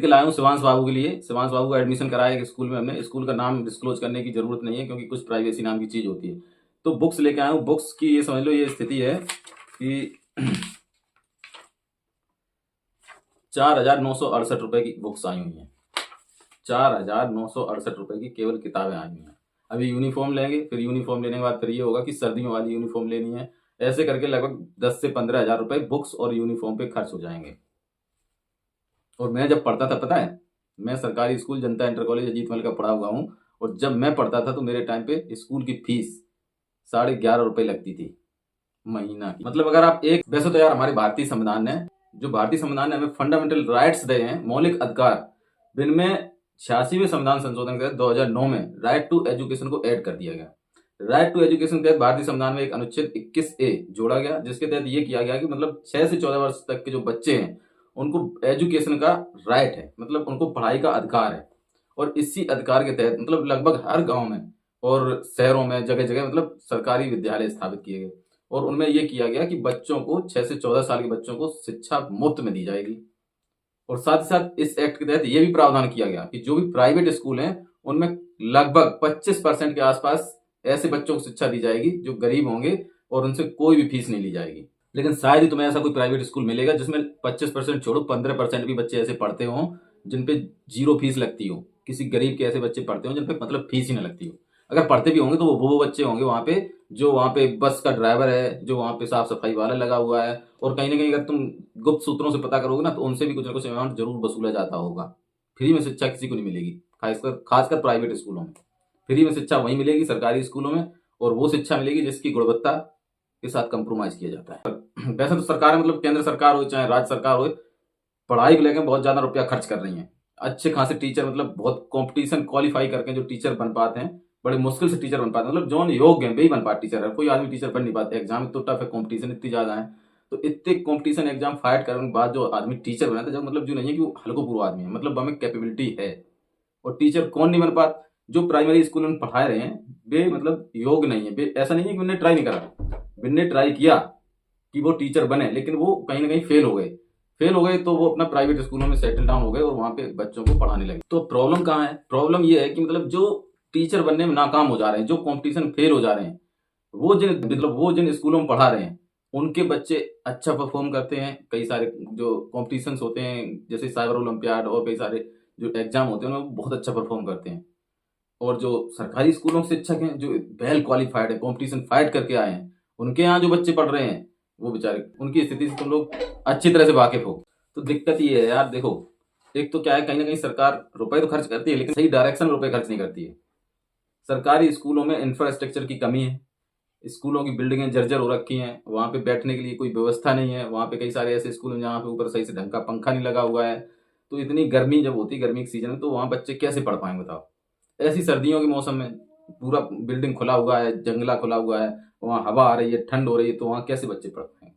के लाया हूँ शिवांश बाबू के लिए। शिवांश बाबू का एडमिशन कराया एक स्कूल में हमने। स्कूल का नाम डिस्क्लोज करने की जरूरत नहीं है क्योंकि कुछ प्राइवेसी नाम की चीज होती है। तो बुक्स लेके आया हूँ। बुक्स की ये समझ लो ये स्थिति है कि 4,968 की बुक्स आई हुई हैं। 4,968 की केवल किताबें आई हुई हैं। अभी यूनिफॉर्म लेंगे, फिर यूनिफॉर्म लेने के बाद फिर ये होगा कि सर्दियों वाली यूनिफॉर्म लेनी है। ऐसे करके लगभग 10 से 15 हज़ार रुपए बुक्स और यूनिफॉर्म पे खर्च हो जाएंगे। और मैं जब पढ़ता था, पता है, मैं सरकारी स्कूल जनता इंटर कॉलेज अजीतमल का पढ़ा हुआ हूँ। और जब मैं पढ़ता था तो मेरे टाइम पे स्कूल की फीस 11.5 रुपए लगती थी महीना की। मतलब अगर आप एक, वैसे तो यार हमारे भारतीय संविधान ने, जो भारतीय संविधान ने हमें फंडामेंटल राइट्स दे हैं, मौलिक अधिकार, जिनमें 86वें संविधान संशोधन के तहत 2009 में राइट टू एजुकेशन को ऐड कर दिया गया। राइट टू एजुकेशन के तहत भारतीय संविधान में एक अनुच्छेद 21A जोड़ा गया, जिसके तहत ये किया गया कि मतलब 6 से 14 वर्ष तक के जो बच्चे हैं उनको एजुकेशन का राइट है, मतलब उनको पढ़ाई का अधिकार है। और इसी अधिकार के तहत मतलब लगभग हर गांव में और शहरों में जगह जगह मतलब सरकारी विद्यालय स्थापित किए गए। और उनमें यह किया गया कि बच्चों को 6 से 14 साल के बच्चों को शिक्षा मुफ्त में दी जाएगी। और साथ ही साथ इस एक्ट के तहत यह भी प्रावधान किया गया कि जो भी प्राइवेट स्कूल हैं उनमें लगभग 25% के आसपास ऐसे बच्चों को शिक्षा दी जाएगी जो गरीब होंगे और उनसे कोई भी फीस नहीं ली जाएगी। लेकिन शायद ही तुम्हें ऐसा कोई प्राइवेट स्कूल मिलेगा जिसमें 25% छोड़ो 15% भी बच्चे ऐसे पढ़ते हों जिन पे जीरो फीस लगती हो। किसी गरीब के ऐसे बच्चे पढ़ते हो जिन पे मतलब फीस ही ना लगती हो। अगर पढ़ते भी होंगे तो वो बच्चे होंगे वहां पे जो वहां पे बस का ड्राइवर है, जो वहां पे साफ सफाई वाला लगा हुआ है। और कहीं ना कहीं अगर तुम गुप्त सूत्रों से पता करोगे ना तो उनसे भी कुछ ना कुछ अमाउंट जरूर वसूला जाता होगा। फ्री में शिक्षा किसी को नहीं मिलेगी, खासकर प्राइवेट स्कूलों में। फ्री में शिक्षा वहीं मिलेगी सरकारी स्कूलों में, और वो शिक्षा मिलेगी जिसकी गुणवत्ता के साथ कंप्रोमाइज किया जाता है। वैसे तो सरकार मतलब केंद्र सरकार हो चाहे राज्य सरकार हो, पढ़ाई को लेकर बहुत ज्यादा रुपया खर्च कर रही है। अच्छे खासे टीचर मतलब बहुत कंपटीशन क्वालिफाई करके जो टीचर बन पाते हैं, बड़े मुश्किल से टीचर बन पाते हैं। मतलब जो योग्य है वही बन पाते टीचर है, कोई आदमी टीचर बन नहीं पाते। एग्जाम तो टफ है, कंपटीशन इतनी ज्यादा है। तो इतने कंपटीशन एग्जाम फाइट करने के बाद जो आदमी टीचर बनाता है, जब मतलब जो नहीं है कि वो हल्को पूर्व आदमी है, मतलब हमें कैपेबिलिटी है। और टीचर कौन नहीं बन पाता? जो प्राइमरी स्कूल में पढ़ा रहे हैं वे मतलब योग्य नहीं है। वे ऐसा नहीं है कि उन्होंने ट्राई नहीं करा, उन्होंने ट्राई किया कि वो टीचर बने, लेकिन वो कहीं ना कहीं फेल हो गए। फेल हो गए तो वो अपना प्राइवेट स्कूलों में सेटल डाउन हो गए और वहां पे बच्चों को पढ़ाने लगे। तो प्रॉब्लम कहाँ है? प्रॉब्लम ये है कि मतलब जो टीचर बनने में नाकाम हो जा रहे हैं, जो कंपटीशन फेल हो जा रहे हैं, वो जिन स्कूलों में पढ़ा रहे हैं उनके बच्चे अच्छा परफॉर्म करते हैं। कई सारे जो कॉम्पिटिशन्स होते हैं जैसे साइबर ओलंपियाड और कई सारे जो एग्जाम होते हैं उनमें बहुत अच्छा परफॉर्म करते हैं। और जो सरकारी स्कूलों के शिक्षक हैं जो वेल क्वालिफाइड है, कंपटीशन फाइट करके आए हैं, उनके यहाँ जो बच्चे पढ़ रहे हैं वो बेचारे, उनकी स्थिति से तुम लोग अच्छी तरह से वाकिफ हो। तो दिक्कत ये है यार, देखो एक तो क्या है, कहीं ना कहीं सरकार रुपए तो खर्च करती है लेकिन सही डायरेक्शन में रुपए खर्च नहीं करती है। सरकारी स्कूलों में इंफ्रास्ट्रक्चर की कमी है, स्कूलों की बिल्डिंगें जर्जर हो रखी हैं, वहां पे बैठने के लिए कोई व्यवस्था नहीं है। वहां पे कई सारे ऐसे स्कूल हैं जहाँ पे ऊपर सही से ढंग का पंखा नहीं लगा हुआ है। तो इतनी गर्मी जब होती है, गर्मी के सीजन में, तो वहां बच्चे कैसे पढ़ पाएंगे बताओ? ऐसी सर्दियों के मौसम में पूरा बिल्डिंग खुला हुआ है, जंगला खुला हुआ है, वहाँ हवा आ रही है, ठंड हो रही है, तो वहाँ कैसे बच्चे पढ़ पाएंगे?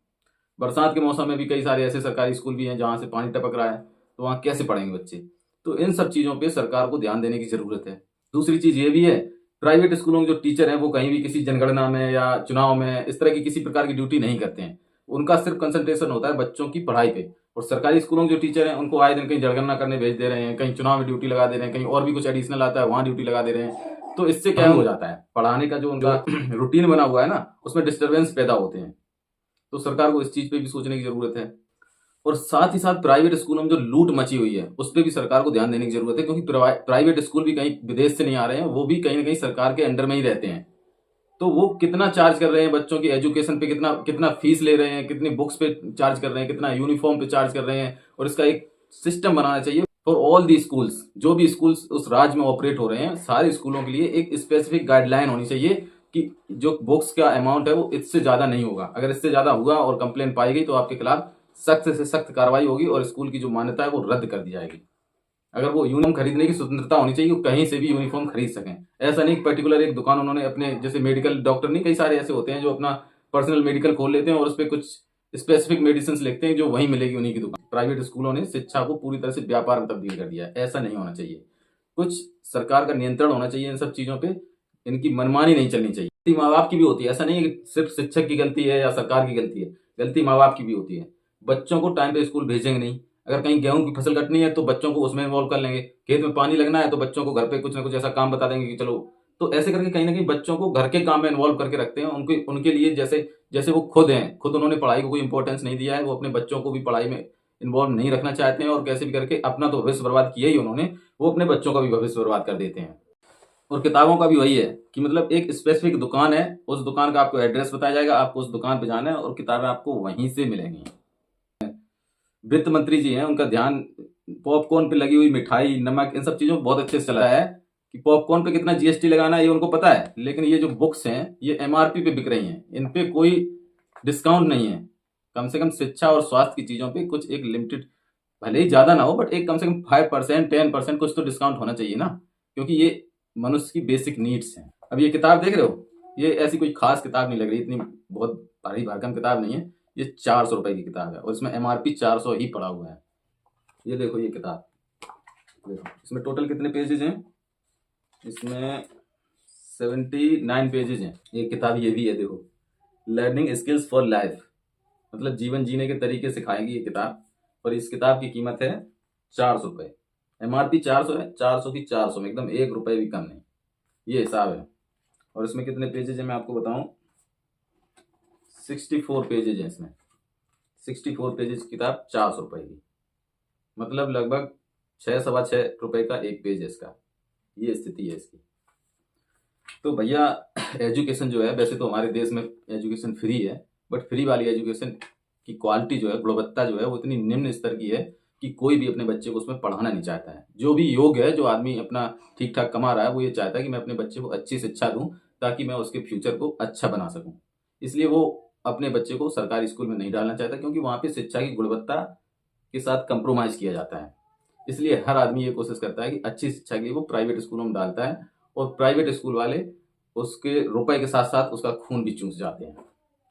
बरसात के मौसम में भी कई सारे ऐसे सरकारी स्कूल भी हैं जहाँ से पानी टपक रहा है, तो वहाँ कैसे पढ़ेंगे बच्चे? तो इन सब चीजों पे सरकार को ध्यान देने की जरूरत है। दूसरी चीज ये भी है, प्राइवेट स्कूलों के जो टीचर हैं वो कहीं भी किसी जनगणना में या चुनाव में इस तरह की किसी प्रकार की ड्यूटी नहीं करते हैं। उनका सिर्फ कंसंट्रेशन होता है बच्चों की पढ़ाई पे। और सरकारी स्कूलों के जो टीचर हैं उनको आए दिन कहीं जनगणना करने भेज दे रहे हैं, कहीं चुनाव में ड्यूटी लगा दे रहे हैं, कहीं और भी कुछ एडिशनल आता है वहां ड्यूटी लगा दे रहे हैं। तो इससे क्या हो जाता है, पढ़ाने का जो उनका रूटीन बना हुआ है ना, उसमें डिस्टर्बेंस पैदा होते हैं। तो सरकार को इस चीज पे भी सोचने की जरूरत है। और साथ ही साथ प्राइवेट स्कूलों में जो लूट मची हुई है उस पर भी सरकार को ध्यान देने की जरूरत है, क्योंकि प्राइवेट स्कूल भी कहीं विदेश से नहीं आ रहे हैं, वो भी कहीं ना कहीं सरकार के अंडर में ही रहते हैं। तो वो कितना चार्ज कर रहे हैं बच्चों की एजुकेशन पे, कितना कितना फीस ले रहे हैं, कितनी बुक्स पे चार्ज कर रहे हैं, कितना यूनिफॉर्म पे चार्ज कर रहे हैं। और इसका एक सिस्टम बनाना चाहिए फॉर ऑल दी स्कूल्स। जो भी स्कूल्स उस राज्य में ऑपरेट हो रहे हैं, सारे स्कूलों के लिए एक स्पेसिफिक गाइडलाइन होनी चाहिए कि जो बुक्स का अमाउंट है वो इससे ज्यादा नहीं होगा। अगर इससे ज्यादा हुआ और कंप्लेन पाई गई तो आपके खिलाफ सख्त से सख्त कार्रवाई होगी और स्कूल की जो मान्यता है वो रद्द कर दी जाएगी। अगर वो यूनिफॉर्म खरीदने की स्वतंत्रता होनी चाहिए, वो कहीं से भी यूनिफॉर्म खरीद सकें। ऐसा नहीं पर्टिकुलर एक दुकान उन्होंने अपने, जैसे मेडिकल डॉक्टर नहीं, कई सारे ऐसे होते हैं जो अपना पर्सनल मेडिकल खोल लेते हैं और उस पर कुछ स्पेसिफिक मेडिसिन लिखते हैं जो वहीं मिलेगी उन्हीं की दुकान। प्राइवेट स्कूलों ने शिक्षा को पूरी तरह से व्यापार में तब्दील कर दिया है, ऐसा नहीं होना चाहिए। कुछ सरकार का नियंत्रण होना चाहिए इन सब चीजों पे, इनकी मनमानी नहीं चलनी चाहिए। माँ बाप की भी होती है, ऐसा नहीं है कि सिर्फ शिक्षक की गलती है या सरकार की गलती है, गलती माँ बाप की भी होती है। बच्चों को टाइम पे स्कूल भेजेंगे नहीं, अगर कहीं गेहूं की फसल कटनी है तो बच्चों को उसमें इन्वॉल्व कर लेंगे, खेत में पानी लगना है तो बच्चों को घर पे कुछ ना कुछ ऐसा काम बता देंगे कि चलो। तो ऐसे करके कहीं ना कहीं बच्चों को घर के काम में इन्वॉल्व करके रखते हैं। उनके लिए जैसे जैसे वो खुद उन्होंने पढ़ाई को कोई इंपॉर्टेंस नहीं दिया है, वो अपने बच्चों को भी पढ़ाई में इन्वॉल्व नहीं रखना चाहते हैं, और कैसे भी करके अपना तो भविष्य बर्बाद किया ही उन्होंने, वो अपने बच्चों का भी भविष्य बर्बाद कर देते हैं। और किताबों का भी वही है कि मतलब एक स्पेसिफिक दुकान है, उस दुकान का आपको एड्रेस बताया जाएगा, आपको उस दुकान पे जाना है और किताबें आपको वहीं से मिलेंगी। वित्त मंत्री जी हैं, उनका ध्यान पॉपकॉर्न पे लगी हुई मिठाई, नमक, इन सब चीजों में बहुत अच्छे से चला है कि पॉपकॉर्न पे कितना जीएसटी लगाना है ये उनको पता है, लेकिन ये जो बुक्स हैं ये एमआरपी पे बिक रही हैं, इन पे कोई डिस्काउंट नहीं है। कम से कम शिक्षा और स्वास्थ्य की चीजों पे कुछ एक लिमिटेड, भले ही ज्यादा ना हो बट एक कम से कम 5% 10% कुछ तो डिस्काउंट होना चाहिए ना, क्योंकि ये मनुष्य की बेसिक नीड्स हैं। अब ये किताब देख रहे हो, ये ऐसी कोई खास किताब नहीं लग रही, इतनी बहुत भारी भरकम किताब नहीं है। ये 400 रुपए की किताब है और इसमें एमआरपी 400 ही पड़ा हुआ है। ये देखो ये किताब, देखो इसमें टोटल कितने पेजेज हैं, इसमें 79 पेजेज हैं। ये किताब ये भी है, देखो लर्निंग स्किल्स फॉर लाइफ, मतलब जीवन जीने के तरीके सिखाएगी ये किताब। और इस किताब की कीमत है 400 रुपये, एमआरपी 400 है, 400 की 400 में एकदम 1 रुपये भी कम नहीं, ये हिसाब है। और इसमें कितने पेजेज हैं मैं आपको बताऊं, 64 पेजेज हैं इसमें, 64 पेजेज किताब 400 रुपये की, मतलब लगभग 6 सवा 6 रुपये का एक पेज है इसका, ये स्थिति है इसकी। तो भैया एजुकेशन जो है, वैसे तो हमारे देश में एजुकेशन फ्री है, बट फ्री वाली एजुकेशन की क्वालिटी जो है, गुणवत्ता जो है, वो इतनी निम्न स्तर की है कि कोई भी अपने बच्चे को उसमें पढ़ाना नहीं चाहता है। जो भी योग्य है, जो आदमी अपना ठीक ठाक कमा रहा है, वो ये चाहता है कि मैं अपने बच्चे को अच्छी शिक्षा दूं ताकि मैं उसके फ्यूचर को अच्छा बना सकूं। इसलिए वो अपने बच्चे को सरकारी स्कूल में नहीं डालना चाहता, क्योंकि वहां पे शिक्षा की गुणवत्ता के साथ कंप्रोमाइज किया जाता है। इसलिए हर आदमी ये कोशिश करता है कि अच्छी शिक्षा के लिए वो प्राइवेट स्कूलों में डालता है, और प्राइवेट स्कूल वाले उसके रुपए के साथ साथ उसका खून भी चूस जाते हैं।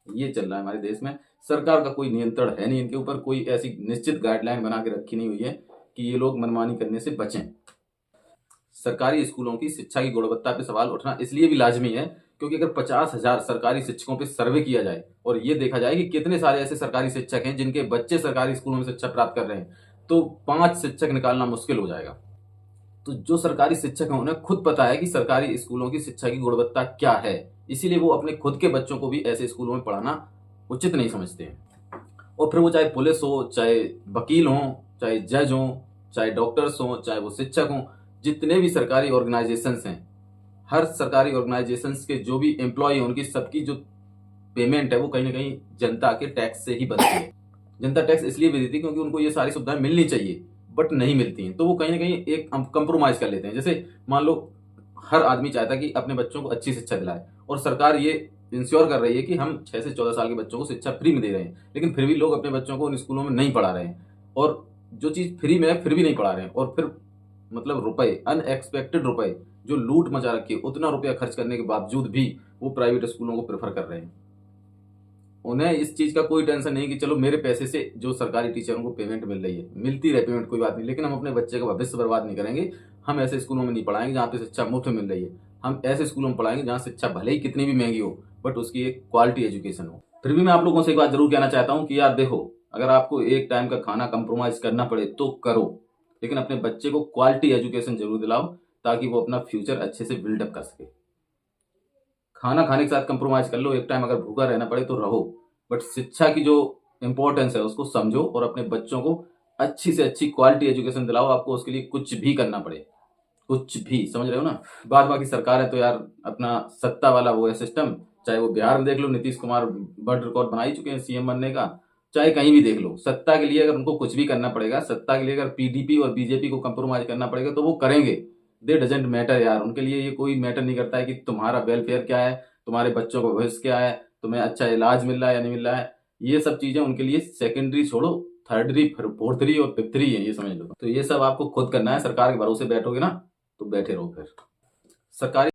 ये चल रहा है हमारे देश में। सरकार का कोई नियंत्रण है नहीं इनके ऊपर, कोई ऐसी निश्चित गाइडलाइन बना के रखी नहीं हुई है कि ये लोग मनमानी करने से बचें। सरकारी स्कूलों की शिक्षा की गुणवत्ता पे सवाल उठना इसलिए भी लाजमी है क्योंकि अगर 50,000 सरकारी शिक्षकों पे सर्वे किया जाए और ये देखा जाए कि कितने सारे ऐसे सरकारी शिक्षक हैं जिनके बच्चे सरकारी स्कूलों में शिक्षा प्राप्त कर रहे हैं, तो 5 शिक्षक निकालना मुश्किल हो जाएगा। तो जो सरकारी शिक्षक हैं उन्हें खुद पता है कि सरकारी स्कूलों की शिक्षा की गुणवत्ता क्या है, इसीलिए वो अपने खुद के बच्चों को भी ऐसे स्कूलों में पढ़ाना उचित नहीं समझते हैं। और फिर वो चाहे पुलिस हो, चाहे वकील हो, चाहे जज हो, चाहे डॉक्टर्स हो, चाहे वो शिक्षक हो, जितने भी सरकारी ऑर्गेनाइजेशंस हैं, हर सरकारी ऑर्गेनाइजेशंस के जो भी एम्प्लॉय हैं, उनकी सबकी जो पेमेंट है वो कहीं ना कहीं जनता के टैक्स से ही बनती है। जनता टैक्स इसलिए भी देती है क्योंकि उनको ये सारी सुविधाएं मिलनी चाहिए बट नहीं मिलती हैं, तो वो कहीं ना कहीं एक कंप्रोमाइज कर लेते हैं। जैसे मान लो हर आदमी चाहता है कि अपने बच्चों को अच्छी शिक्षा दिलाए, और सरकार ये इंश्योर कर रही है कि हम 6 से 14 साल के बच्चों को शिक्षा फ्री में दे रहे हैं, लेकिन फिर भी लोग अपने बच्चों को उन स्कूलों में नहीं पढ़ा रहे हैं, और जो चीज फ्री में है फिर भी नहीं पढ़ा रहे हैं, और फिर मतलब रुपए, अनएक्सपेक्टेड रुपए जो लूट मचा रखी है, उतना रुपया खर्च करने के बावजूद भी वो प्राइवेट स्कूलों को प्रेफर कर रहे हैं। उन्हें इस चीज का कोई टेंशन नहीं कि चलो मेरे पैसे से जो सरकारी टीचरों को पेमेंट मिल रही है, मिलती रहे पेमेंट, कोई बात नहीं, लेकिन हम अपने बच्चे का भविष्य बर्बाद नहीं करेंगे। हम ऐसे स्कूलों में नहीं पढ़ाएंगे जहाँ पे शिक्षा मुफ्त मिल रही है, हम ऐसे स्कूलों में पढ़ाएंगे जहाँ शिक्षा भले ही कितनी भी महंगी हो बट उसकी एक क्वालिटी एजुकेशन हो। फिर भी मैं आप लोगों से एक बात जरूर कहना चाहता हूँ कि यार देखो, अगर आपको एक टाइम का खाना कंप्रोमाइज करना पड़े तो करो, लेकिन अपने बच्चे को क्वालिटी एजुकेशन जरूर दिलाओ ताकि वो अपना फ्यूचर अच्छे से बिल्डअप कर सके। खाना खाने के साथ कंप्रोमाइज कर लो, एक टाइम अगर भूखा रहना पड़े तो रहो, बट शिक्षा की जो इंपॉर्टेंस है उसको समझो और अपने बच्चों को अच्छी से अच्छी क्वालिटी एजुकेशन दिलाओ। आपको उसके लिए कुछ भी करना पड़े, कुछ भी, समझ रहे हो ना। बाद बाकी सरकार है तो यार अपना सत्ता वाला वो है सिस्टम, चाहे वो बिहार में देख लो, नीतीश कुमार वर्ल्ड रिकॉर्ड बना ही चुके हैं सीएम बनने का, चाहे कहीं भी देख लो, सत्ता के लिए अगर उनको कुछ भी करना पड़ेगा, सत्ता के लिए अगर पीडीपी और बीजेपी को कंप्रोमाइज करना पड़ेगा तो वो करेंगे। दे डजेंट मैटर यार, उनके लिए ये कोई मैटर नहीं करता है कि तुम्हारा वेलफेयर क्या है, तुम्हारे बच्चों का भविष्य क्या है, तुम्हें अच्छा इलाज मिल रहा है या नहीं मिल रहा है। ये सब चीजें उनके लिए सेकेंडरी छोड़ो, थर्डरी, फोर्थरी और फिफ्थरी है, ये समझ लो। तो ये सब आपको खुद करना है। सरकार के भरोसे बैठोगे ना तो बैठे रहो। फिर सरकारी